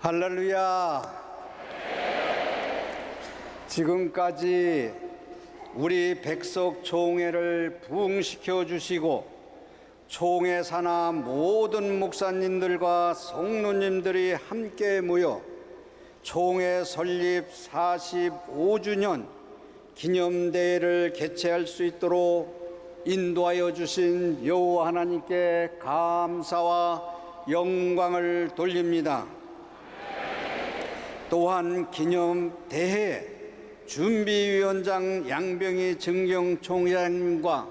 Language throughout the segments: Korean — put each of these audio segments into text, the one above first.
할렐루야. 지금까지 우리 백석 총회를 부흥시켜 주시고 총회 산하 모든 목사님들과 성도님들이 함께 모여 총회 설립 45주년 기념대회를 개최할 수 있도록 인도하여 주신 여호와 하나님께 감사와 영광을 돌립니다. 또한 기념대회 준비위원장 양병희 정경총회장님과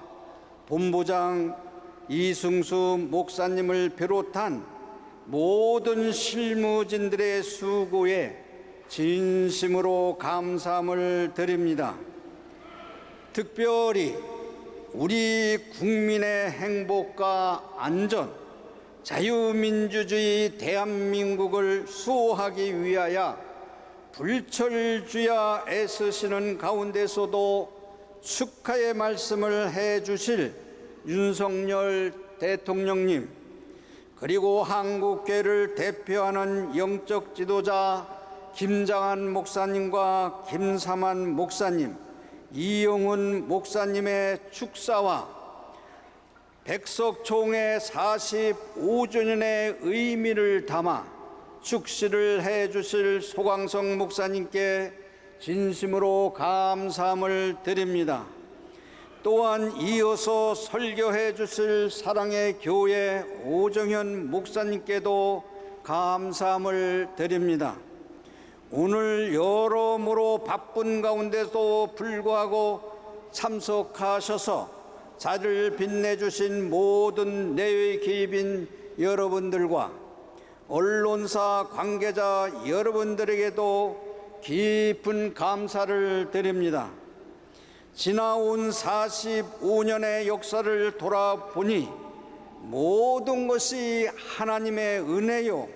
본부장 이승수 목사님을 비롯한 모든 실무진들의 수고에 진심으로 감사함을 드립니다. 특별히 우리 국민의 행복과 안전, 자유민주주의 대한민국을 수호하기 위하여 불철주야 애쓰시는 가운데서도 축하의 말씀을 해주실 윤석열 대통령님, 그리고 한국교회를 대표하는 영적 지도자 김장한 목사님과 김삼한 목사님, 이영훈 목사님의 축사와 백석총회 45주년의 의미를 담아 축시를 해주실 소광성 목사님께 진심으로 감사함을 드립니다. 또한 이어서 설교해 주실 사랑의 교회 오정현 목사님께도 감사함을 드립니다. 오늘 여러모로 바쁜 가운데도 불구하고 참석하셔서 자리를 빛내주신 모든 내외 기입인 여러분들과 언론사 관계자 여러분들에게도 깊은 감사를 드립니다. 지나온 45년의 역사를 돌아보니 모든 것이 하나님의 은혜요,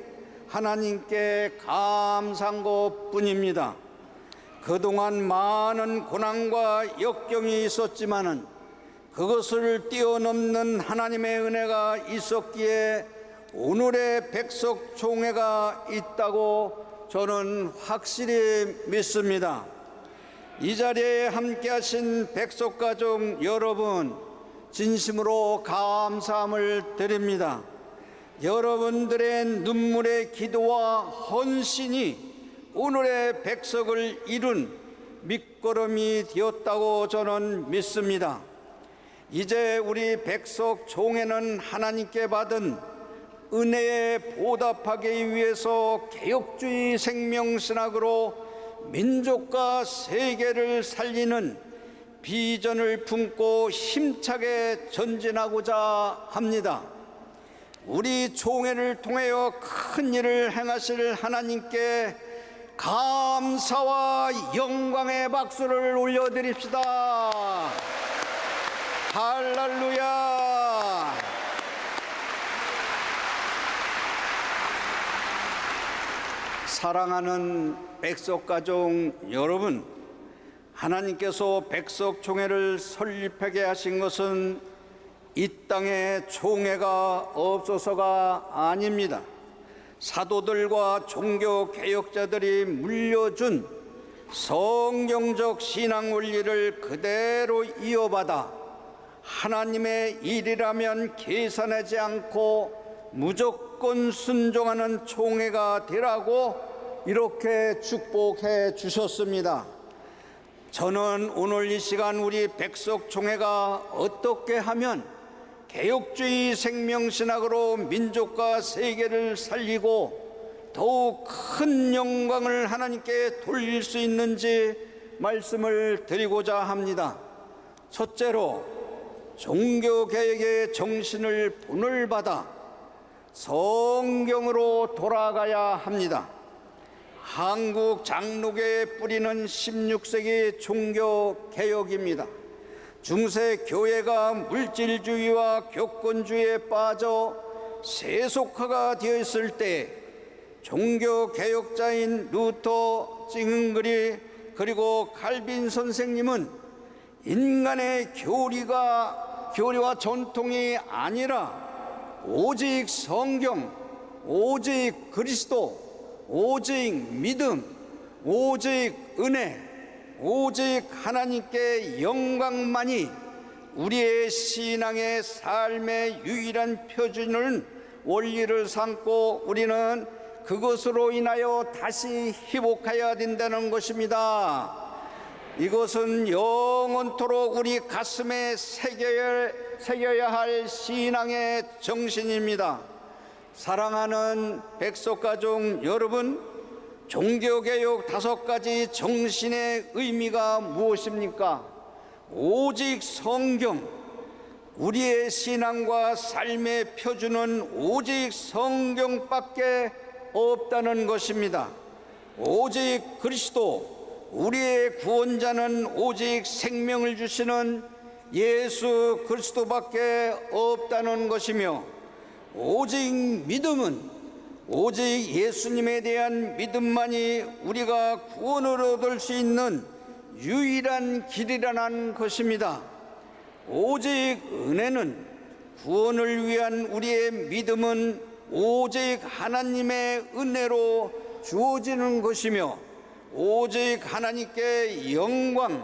하나님께 감사한 것뿐입니다. 그동안 많은 고난과 역경이 있었지만은 그것을 뛰어넘는 하나님의 은혜가 있었기에 오늘의 백석총회가 있다고 저는 확실히 믿습니다. 이 자리에 함께하신 백석가족 여러분, 진심으로 감사함을 드립니다. 여러분들의 눈물의 기도와 헌신이 오늘의 백석을 이룬 밑거름이 되었다고 저는 믿습니다. 이제 우리 백석총회는 하나님께 받은 은혜에 보답하기 위해서 개혁주의 생명신학으로 민족과 세계를 살리는 비전을 품고 힘차게 전진하고자 합니다. 우리 총회를 통하여 큰 일을 행하실 하나님께 감사와 영광의 박수를 올려드립시다. 할렐루야. 사랑하는 백석가족 여러분, 하나님께서 백석총회를 설립하게 하신 것은 이 땅에 총회가 없어서가 아닙니다. 사도들과 종교개혁자들이 물려준 성경적 신앙 원리를 그대로 이어받아 하나님의 일이라면 계산하지 않고 무조건 순종하는 총회가 되라고 이렇게 축복해 주셨습니다. 저는 오늘 이 시간 우리 백석총회가 어떻게 하면 개혁주의 생명신학으로 민족과 세계를 살리고 더욱 큰 영광을 하나님께 돌릴 수 있는지 말씀을 드리고자 합니다. 첫째로, 종교개혁의 정신을 본을 받아 성경으로 돌아가야 합니다. 한국 장로교의 뿌리는 16세기 종교개혁입니다. 중세 교회가 물질주의와 교권주의에 빠져 세속화가 되어 있을 때 종교개혁자인 루터, 징응그리 그리고 칼빈 선생님은 인간의 교리와 전통이 아니라 오직 성경, 오직 그리스도, 오직 믿음, 오직 은혜, 오직 하나님께 영광만이 우리의 신앙의 삶의 유일한 표준을 원리를 삼고 우리는 그것으로 인하여 다시 회복해야 된다는 것입니다. 이것은 영원토록 우리 가슴에 새겨야 할 신앙의 정신입니다. 사랑하는 백석가족 여러분, 종교개혁 5가지 정신의 의미가 무엇입니까? 오직 성경, 우리의 신앙과 삶의 표준은 오직 성경밖에 없다는 것입니다. 오직 그리스도, 우리의 구원자는 오직 생명을 주시는 예수 그리스도밖에 없다는 것이며, 오직 믿음은 오직 예수님에 대한 믿음만이 우리가 구원을 얻을 수 있는 유일한 길이라는 것입니다. 오직 은혜는 구원을 위한 우리의 믿음은 오직 하나님의 은혜로 주어지는 것이며, 오직 하나님께 영광,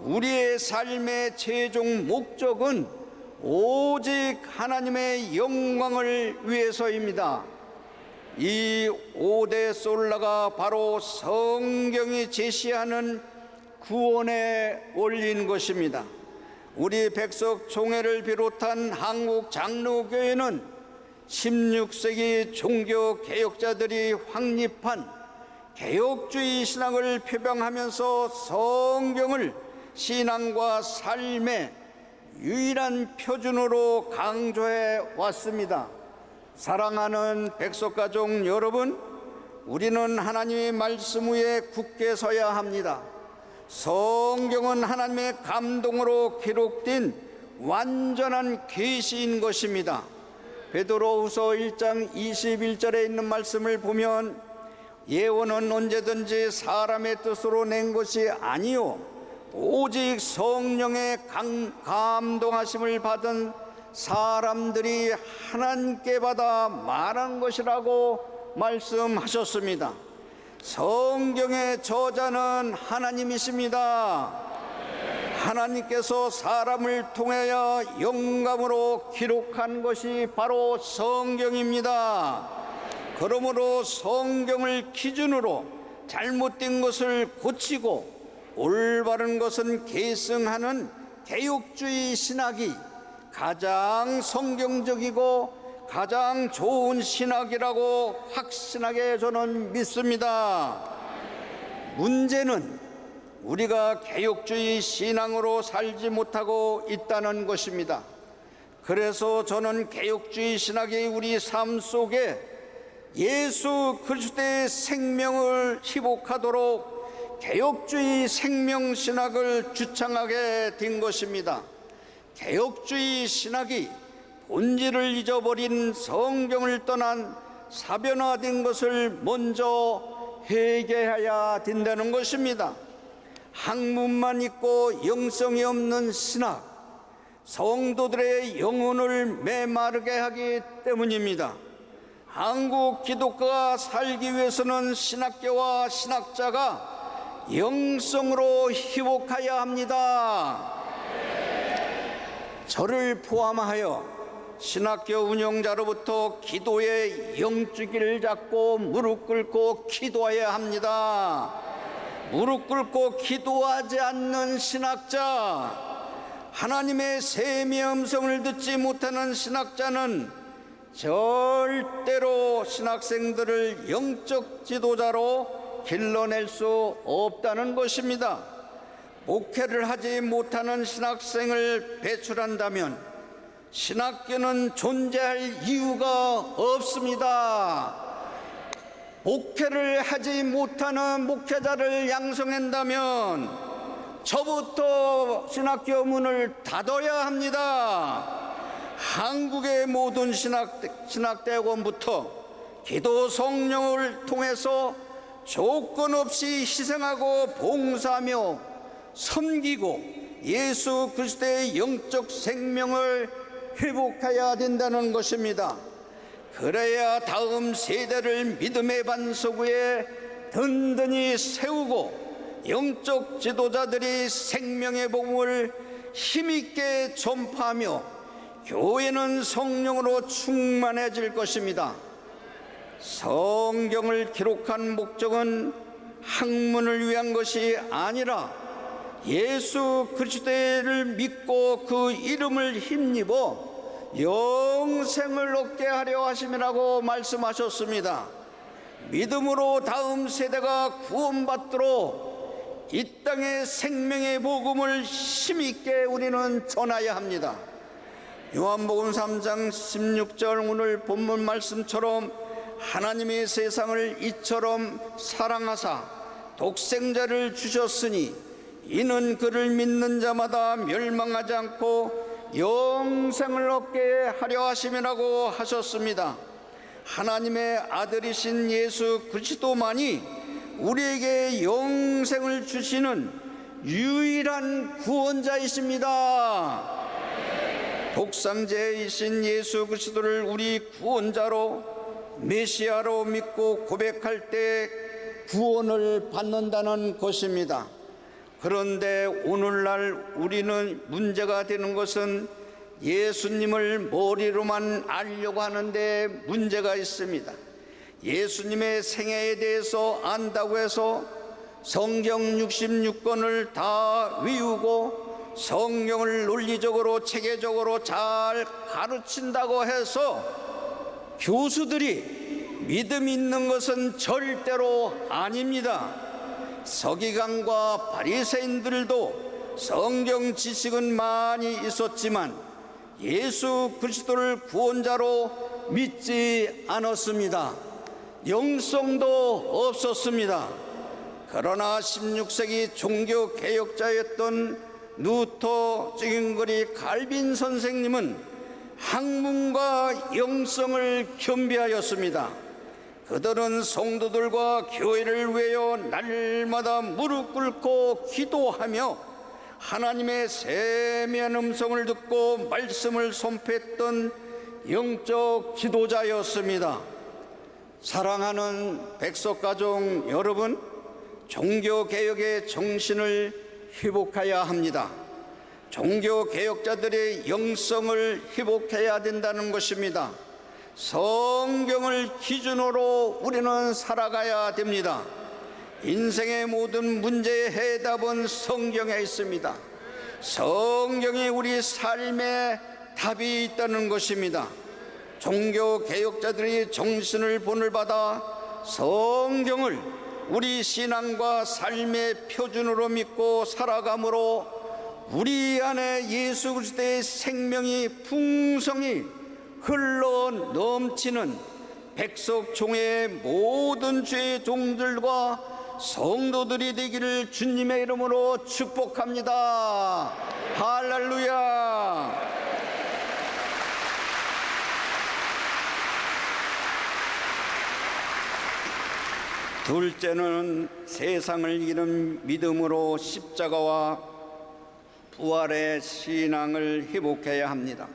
우리의 삶의 최종 목적은 오직 하나님의 영광을 위해서입니다. 이 5대 솔라가 바로 성경이 제시하는 구원의 원리인 것입니다. 우리 백석총회를 비롯한 한국 장로교회는 16세기 종교개혁자들이 확립한 개혁주의 신학을 표방하면서 성경을 신앙과 삶의 유일한 표준으로 강조해 왔습니다. 사랑하는 백석가족 여러분, 우리는 하나님의 말씀 위에 굳게 서야 합니다. 성경은 하나님의 감동으로 기록된 완전한 계시인 것입니다. 베드로후서 1장 21절에 있는 말씀을 보면, 예언은 언제든지 사람의 뜻으로 낸 것이 아니요 오직 성령의 감동하심을 받은 사람들이 하나님께 받아 말한 것이라고 말씀하셨습니다. 성경의 저자는 하나님이십니다. 하나님께서 사람을 통하여 영감으로 기록한 것이 바로 성경입니다. 그러므로 성경을 기준으로 잘못된 것을 고치고 올바른 것은 계승하는 개혁주의 신학이 가장 성경적이고 가장 좋은 신학이라고 확신하게 저는 믿습니다. 문제는 우리가 개혁주의 신앙으로 살지 못하고 있다는 것입니다. 그래서 저는 개혁주의 신학이 우리 삶 속에 예수 그리스도의 생명을 회복하도록 개혁주의 생명신학을 주창하게 된 것입니다. 개혁주의 신학이 본질을 잊어버린 성경을 떠난 사변화된 것을 먼저 회개해야 된다는 것입니다. 학문만 있고 영성이 없는 신학, 성도들의 영혼을 메마르게 하기 때문입니다. 한국 기독교가 살기 위해서는 신학교와 신학자가 영성으로 회복해야 합니다. 저를 포함하여 신학교 운영자로부터 기도의 영주기를 잡고 무릎 꿇고 기도해야 합니다. 무릎 꿇고 기도하지 않는 신학자, 하나님의 셈의 음성을 듣지 못하는 신학자는 절대로 신학생들을 영적 지도자로 길러낼 수 없다는 것입니다. 목회를 하지 못하는 신학생을 배출한다면 신학교는 존재할 이유가 없습니다. 목회를 하지 못하는 목회자를 양성한다면 저부터 신학교 문을 닫아야 합니다. 한국의 모든 신학대학원부터 기도 성령을 통해서 조건 없이 희생하고 봉사하며 섬기고 예수 그리스도의 영적 생명을 회복해야 된다는 것입니다. 그래야 다음 세대를 믿음의 반석 위에 든든히 세우고 영적 지도자들이 생명의 복음을 힘있게 전파하며 교회는 성령으로 충만해질 것입니다. 성경을 기록한 목적은 학문을 위한 것이 아니라 예수 그리스도를 믿고 그 이름을 힘입어 영생을 얻게 하려 하심이라고 말씀하셨습니다. 믿음으로 다음 세대가 구원받도록 이 땅의 생명의 복음을 힘있게 우리는 전해야 합니다. 요한복음 3장 16절 오늘 본문 말씀처럼 하나님이 세상을 이처럼 사랑하사 독생자를 주셨으니 이는 그를 믿는 자마다 멸망하지 않고 영생을 얻게 하려 하심이라고 하셨습니다. 하나님의 아들이신 예수 그리스도만이 우리에게 영생을 주시는 유일한 구원자이십니다. 독생자이신 예수 그리스도를 우리 구원자로 메시아로 믿고 고백할 때 구원을 받는다는 것입니다. 그런데 오늘날 우리는 문제가 되는 것은 예수님을 머리로만 알려고 하는데 문제가 있습니다. 예수님의 생애에 대해서 안다고 해서 성경 66권을 다 외우고 성경을 논리적으로 체계적으로 잘 가르친다고 해서 교수들이 믿음 있는 것은 절대로 아닙니다. 서기관과 바리새인들도 성경 지식은 많이 있었지만 예수 그리스도를 구원자로 믿지 않았습니다. 영성도 없었습니다. 그러나 16세기 종교개혁자였던 루터, 찌깅거리, 칼빈 선생님은 학문과 영성을 겸비하였습니다. 그들은 성도들과 교회를 위하여 날마다 무릎 꿇고 기도하며 하나님의 세미한 음성을 듣고 말씀을 선포했던 영적 지도자였습니다. 사랑하는 백석가족 여러분, 종교개혁의 정신을 회복해야 합니다. 종교개혁자들의 영성을 회복해야 된다는 것입니다. 성경을 기준으로 우리는 살아가야 됩니다. 인생의 모든 문제의 해답은 성경에 있습니다. 성경이 우리 삶의 답이 있다는 것입니다. 종교개혁자들이 정신을 본을 받아 성경을 우리 신앙과 삶의 표준으로 믿고 살아감으로 우리 안에 예수 그리스도의 생명이 풍성히 흘러 넘치는 백석종의 모든 죄의 종들과 성도들이 되기를 주님의 이름으로 축복합니다. 할렐루야. 둘째는 세상을 이기는 믿음으로 십자가와 부활의 신앙을 회복해야 합니다.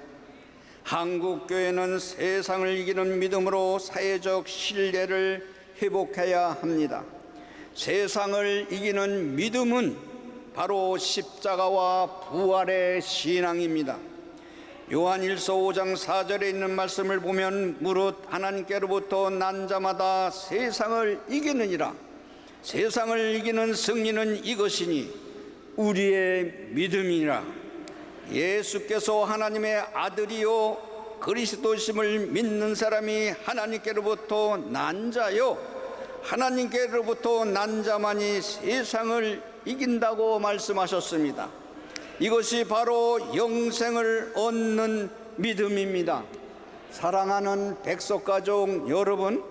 한국교회는 세상을 이기는 믿음으로 사회적 신뢰를 회복해야 합니다. 세상을 이기는 믿음은 바로 십자가와 부활의 신앙입니다. 요한일서 5장 4절에 있는 말씀을 보면 무릇 하나님께로부터 난 자마다 세상을 이기느니라. 세상을 이기는 승리는 이것이니 우리의 믿음이라. 예수께서 하나님의 아들이요 그리스도심을 믿는 사람이 하나님께로부터 난 자요 하나님께로부터 난 자만이 세상을 이긴다고 말씀하셨습니다. 이것이 바로 영생을 얻는 믿음입니다. 사랑하는 백석가족 여러분,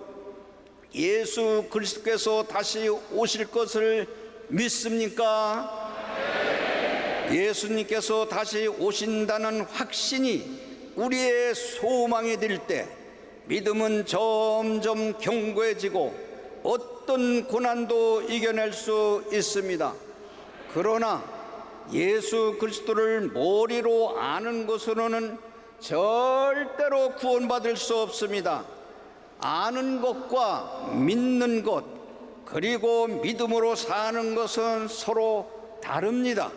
예수 그리스도께서 다시 오실 것을 믿습니까? 예수님께서 다시 오신다는 확신이 우리의 소망이 될 때 믿음은 점점 견고해지고 어떤 고난도 이겨낼 수 있습니다. 그러나 예수 그리스도를 머리로 아는 것으로는 절대로 구원받을 수 없습니다. 아는 것과 믿는 것, 그리고 믿음으로 사는 것은 서로 다릅니다.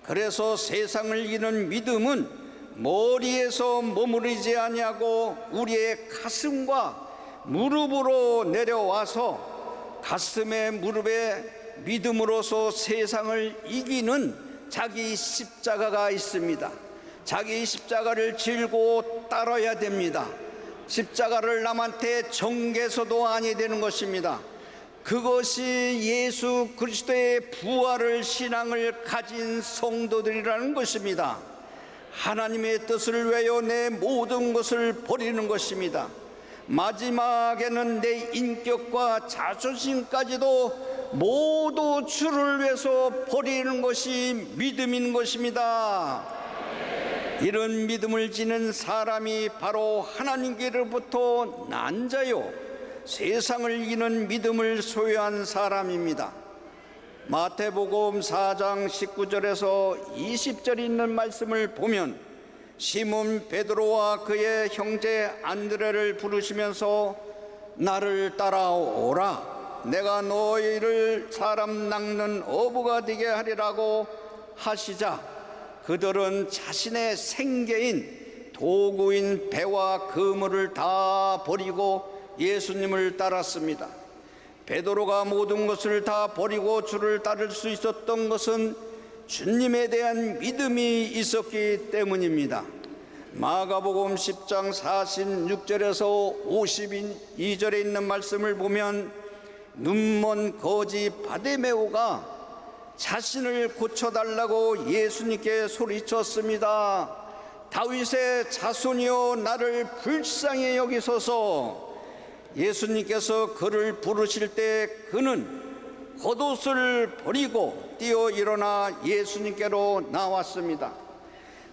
그래서 세상을 이기는 믿음은 머리에서 머무르지 아니하고 우리의 가슴과 무릎으로 내려와서 가슴에 무릎에 믿음으로서 세상을 이기는 자기 십자가가 있습니다. 자기 십자가를 질고 따라야 됩니다. 십자가를 남한테 전개서도 아니 되는 것입니다. 그것이 예수 그리스도의 부활을 신앙을 가진 성도들이라는 것입니다. 하나님의 뜻을 위하여 내 모든 것을 버리는 것입니다. 마지막에는 내 인격과 자존심까지도 모두 주를 위해서 버리는 것이 믿음인 것입니다. 이런 믿음을 지닌 사람이 바로 하나님께로부터 난 자요 세상을 이기는 믿음을 소유한 사람입니다. 마태복음 4장 19절에서 20절 있는 말씀을 보면 시몬 베드로와 그의 형제 안드레를 부르시면서 나를 따라오라, 내가 너희를 사람 낚는 어부가 되게 하리라고 하시자 그들은 자신의 생계인 도구인 배와 그물을 다 버리고 예수님을 따랐습니다. 베드로가 모든 것을 다 버리고 주를 따를 수 있었던 것은 주님에 대한 믿음이 있었기 때문입니다. 마가복음 10장 46절에서 52절에 있는 말씀을 보면 눈먼 거지 바데메오가 자신을 고쳐달라고 예수님께 소리쳤습니다. 다윗의 자손이여 나를 불쌍히 여기소서. 예수님께서 그를 부르실 때 그는 겉옷을 버리고 뛰어 일어나 예수님께로 나왔습니다.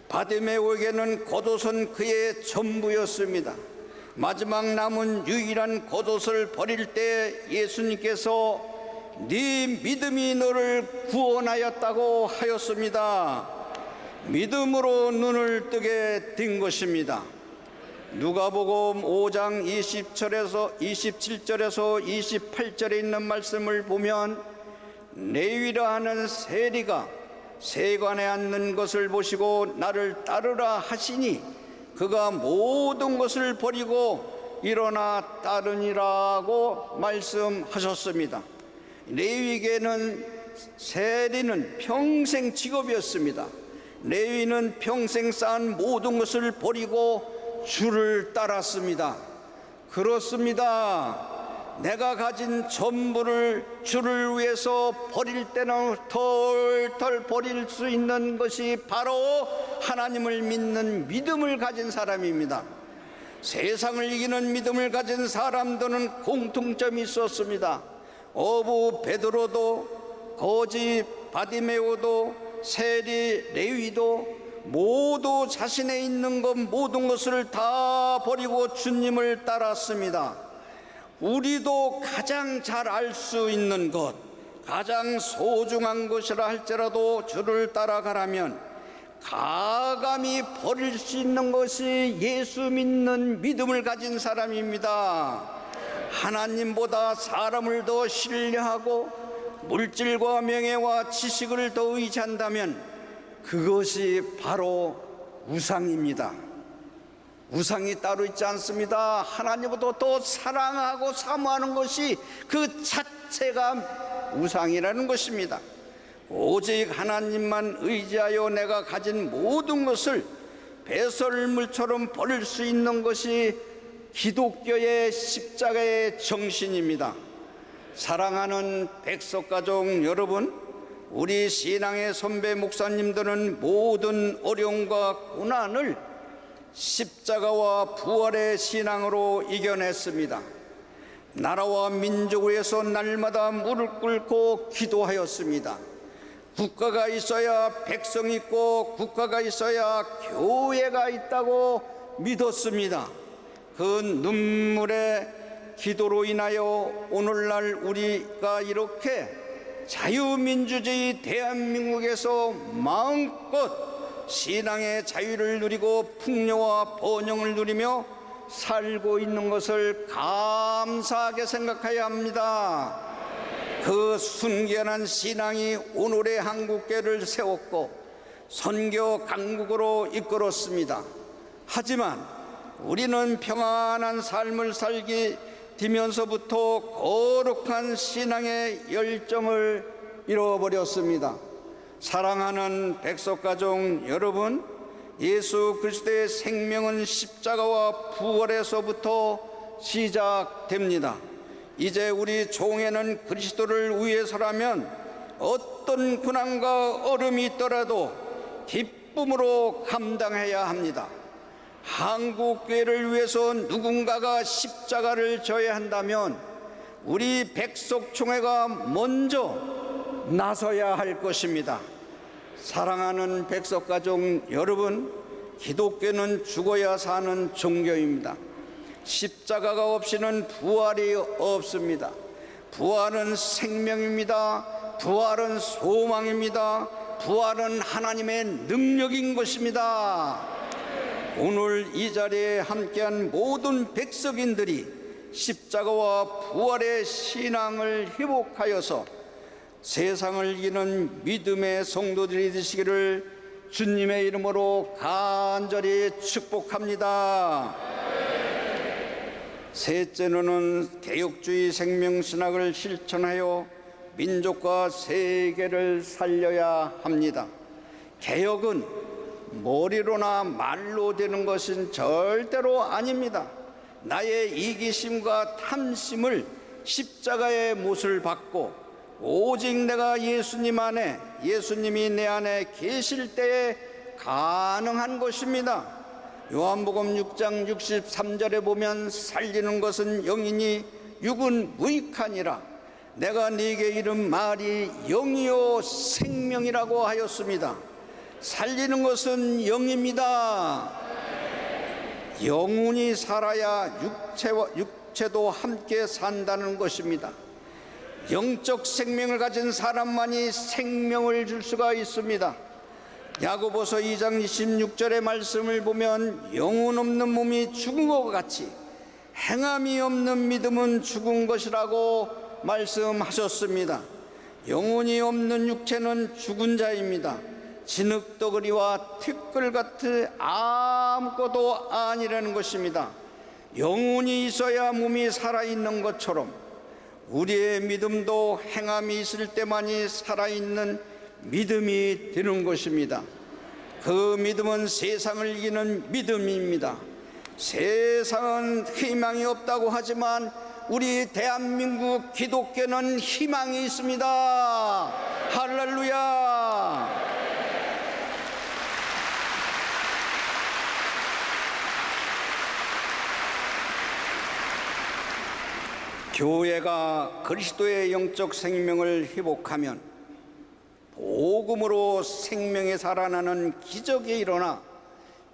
바디메오에게는 겉옷은 그의 전부였습니다. 마지막 남은 유일한 겉옷을 버릴 때 예수님께서 네 믿음이 너를 구원하였다고 하였습니다. 믿음으로 눈을 뜨게 된 것입니다. 누가복음 5장 27절에서 28절에 있는 말씀을 보면 레위라 하는 세리가 세관에 앉는 것을 보시고 나를 따르라 하시니 그가 모든 것을 버리고 일어나 따르니라고 말씀하셨습니다. 레위에게는 세리는 평생 직업이었습니다. 레위는 평생 쌓은 모든 것을 버리고 주를 따랐습니다. 그렇습니다. 내가 가진 전부를 주를 위해서 버릴 때는 털털 버릴 수 있는 것이 바로 하나님을 믿는 믿음을 가진 사람입니다. 세상을 이기는 믿음을 가진 사람들은 공통점이 있었습니다. 어부 베드로도 거지 바디메오도 세리 레위도 모두 자신의 있는 것 모든 것을 다 버리고 주님을 따랐습니다. 우리도 가장 잘 알 수 있는 것, 가장 소중한 것이라 할지라도 주를 따라가라면 가감히 버릴 수 있는 것이 예수 믿는 믿음을 가진 사람입니다. 하나님보다 사람을 더 신뢰하고 물질과 명예와 지식을 더 의지한다면 그것이 바로 우상입니다. 우상이 따로 있지 않습니다. 하나님보다 더 사랑하고 사모하는 것이 그 자체가 우상이라는 것입니다. 오직 하나님만 의지하여 내가 가진 모든 것을 배설물처럼 버릴 수 있는 것이 기독교의 십자가의 정신입니다. 사랑하는 백석가족 여러분, 우리 신앙의 선배 목사님들은 모든 어려움과 고난을 십자가와 부활의 신앙으로 이겨냈습니다. 나라와 민족을 위해서 날마다 무릎 꿇고 기도하였습니다. 국가가 있어야 백성이 있고 국가가 있어야 교회가 있다고 믿었습니다. 그 눈물의 기도로 인하여 오늘날 우리가 이렇게 자유민주주의 대한민국에서 마음껏 신앙의 자유를 누리고 풍요와 번영을 누리며 살고 있는 것을 감사하게 생각해야 합니다. 그 순결한 신앙이 오늘의 한국교회를 세웠고 선교 강국으로 이끌었습니다. 하지만 우리는 평안한 삶을 살기 뒤면서부터 거룩한 신앙의 열정을 잃어버렸습니다. 사랑하는 백석가족 여러분, 예수 그리스도의 생명은 십자가와 부활에서부터 시작됩니다. 이제 우리 종에는 그리스도를 위해서라면 어떤 고난과 어려움이 있더라도 기쁨으로 감당해야 합니다. 한국교회를 위해서 누군가가 십자가를 져야 한다면 우리 백석총회가 먼저 나서야 할 것입니다. 사랑하는 백석가족 여러분, 기독교는 죽어야 사는 종교입니다. 십자가가 없이는 부활이 없습니다. 부활은 생명입니다. 부활은 소망입니다. 부활은 하나님의 능력인 것입니다. 오늘 이 자리에 함께한 모든 백석인들이 십자가와 부활의 신앙을 회복하여서 세상을 이기는 믿음의 성도들이 되시기를 주님의 이름으로 간절히 축복합니다. 셋째로는 개혁주의 생명신학을 실천하여 민족과 세계를 살려야 합니다. 개혁은 머리로나 말로 되는 것은 절대로 아닙니다. 나의 이기심과 탐심을 십자가의 못을 받고 오직 내가 예수님 안에, 예수님이 내 안에 계실 때에 가능한 것입니다. 요한복음 6장 63절에 보면 살리는 것은 영이니 육은 무익하니라. 내가 네게 이른 말이 영이요 생명이라고 하였습니다. 살리는 것은 영입니다. 영혼이 살아야 육체도 함께 산다는 것입니다. 영적 생명을 가진 사람만이 생명을 줄 수가 있습니다. 야고보서 2장 26절의 말씀을 보면 영혼 없는 몸이 죽은 것 같이 행함이 없는 믿음은 죽은 것이라고 말씀하셨습니다. 영혼이 없는 육체는 죽은 자입니다. 진흙덩어리와 티끌 같은 아무것도 아니라는 것입니다. 영혼이 있어야 몸이 살아있는 것처럼 우리의 믿음도 행함이 있을 때만이 살아있는 믿음이 되는 것입니다. 그 믿음은 세상을 이기는 믿음입니다. 세상은 희망이 없다고 하지만 우리 대한민국 기독교는 희망이 있습니다. 할렐루야. 교회가 그리스도의 영적 생명을 회복하면 복음으로 생명이 살아나는 기적이 일어나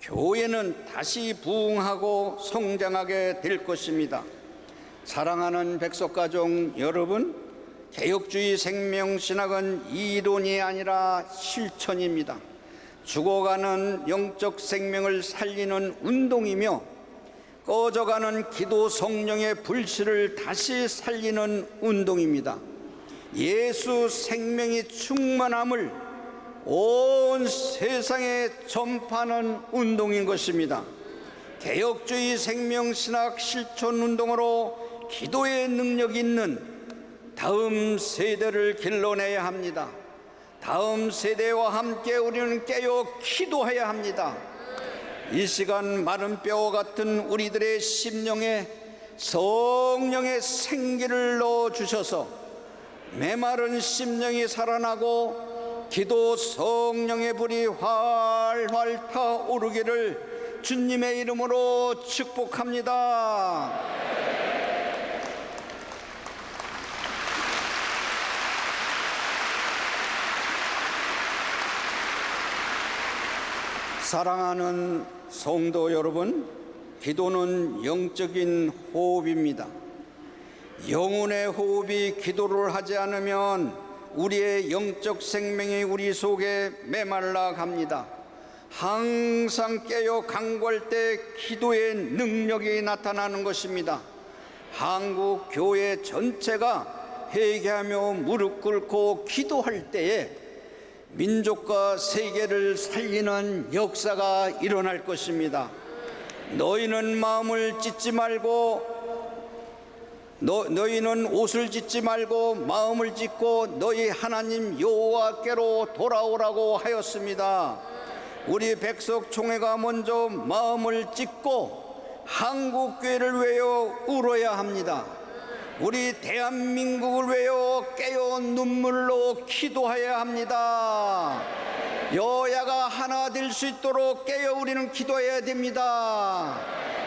교회는 다시 부흥하고 성장하게 될 것입니다. 사랑하는 백석가족 여러분, 개혁주의 생명신학은 이론이 아니라 실천입니다. 죽어가는 영적 생명을 살리는 운동이며 꺼져가는 기도 성령의 불씨를 다시 살리는 운동입니다. 예수 생명이 충만함을 온 세상에 전파하는 운동인 것입니다. 개혁주의 생명신학 실천운동으로 기도의 능력 있는 다음 세대를 길러내야 합니다. 다음 세대와 함께 우리는 깨어 기도해야 합니다. 이 시간 마른 뼈 같은 우리들의 심령에 성령의 생기를 넣어주셔서 메마른 심령이 살아나고 기도 성령의 불이 활활 타오르기를 주님의 이름으로 축복합니다. 사랑하는 성도 여러분, 기도는 영적인 호흡입니다. 영혼의 호흡이 기도를 하지 않으면 우리의 영적 생명이 우리 속에 메말라 갑니다. 항상 깨어 간구할 때 기도의 능력이 나타나는 것입니다. 한국 교회 전체가 회개하며 무릎 꿇고 기도할 때에 민족과 세계를 살리는 역사가 일어날 것입니다. 너희는 마음을 찢지 말고 너희는 옷을 찢지 말고 마음을 찢고 너희 하나님 여호와께로 돌아오라고 하였습니다. 우리 백석총회가 먼저 마음을 찢고 한국교회를 위하여 울어야 합니다. 우리 대한민국을 위하여 깨어 눈물로 기도해야 합니다. 여야가 하나 될 수 있도록 깨어 우리는 기도해야 됩니다.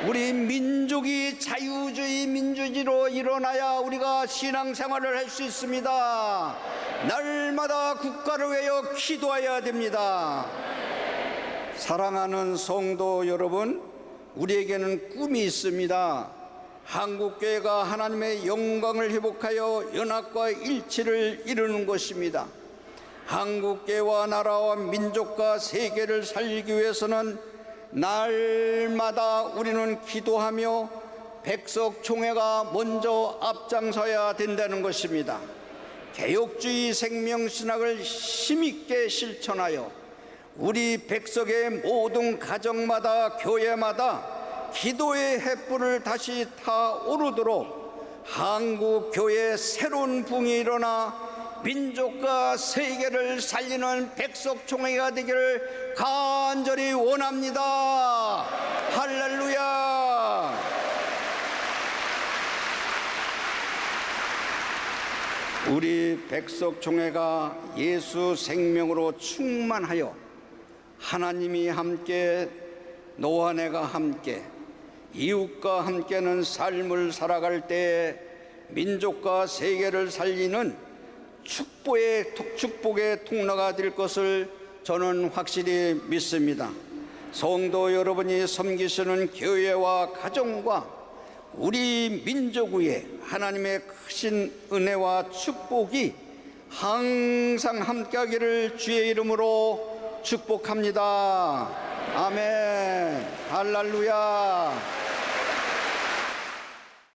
우리 민족이 자유주의 민주주의로 일어나야 우리가 신앙생활을 할 수 있습니다. 날마다 국가를 위하여 기도해야 됩니다. 사랑하는 성도 여러분, 우리에게는 꿈이 있습니다. 한국교회가 하나님의 영광을 회복하여 연합과 일치를 이루는 것입니다. 한국교회와 나라와 민족과 세계를 살리기 위해서는 날마다 우리는 기도하며 백석총회가 먼저 앞장서야 된다는 것입니다. 개혁주의 생명신학을 힘있게 실천하여 우리 백석의 모든 가정마다 교회마다 기도의 횃불을 다시 타오르도록 한국교회의 새로운 붕이 일어나 민족과 세계를 살리는 백석총회가 되기를 간절히 원합니다. 할렐루야. 우리 백석총회가 예수 생명으로 충만하여 하나님이 함께 너와 내가 함께 이웃과 함께는 삶을 살아갈 때 민족과 세계를 살리는 축복의 통로가 될 것을 저는 확실히 믿습니다. 성도 여러분이 섬기시는 교회와 가정과 우리 민족 위에 하나님의 크신 은혜와 축복이 항상 함께하기를 주의 이름으로 축복합니다. 아멘. 할렐루야.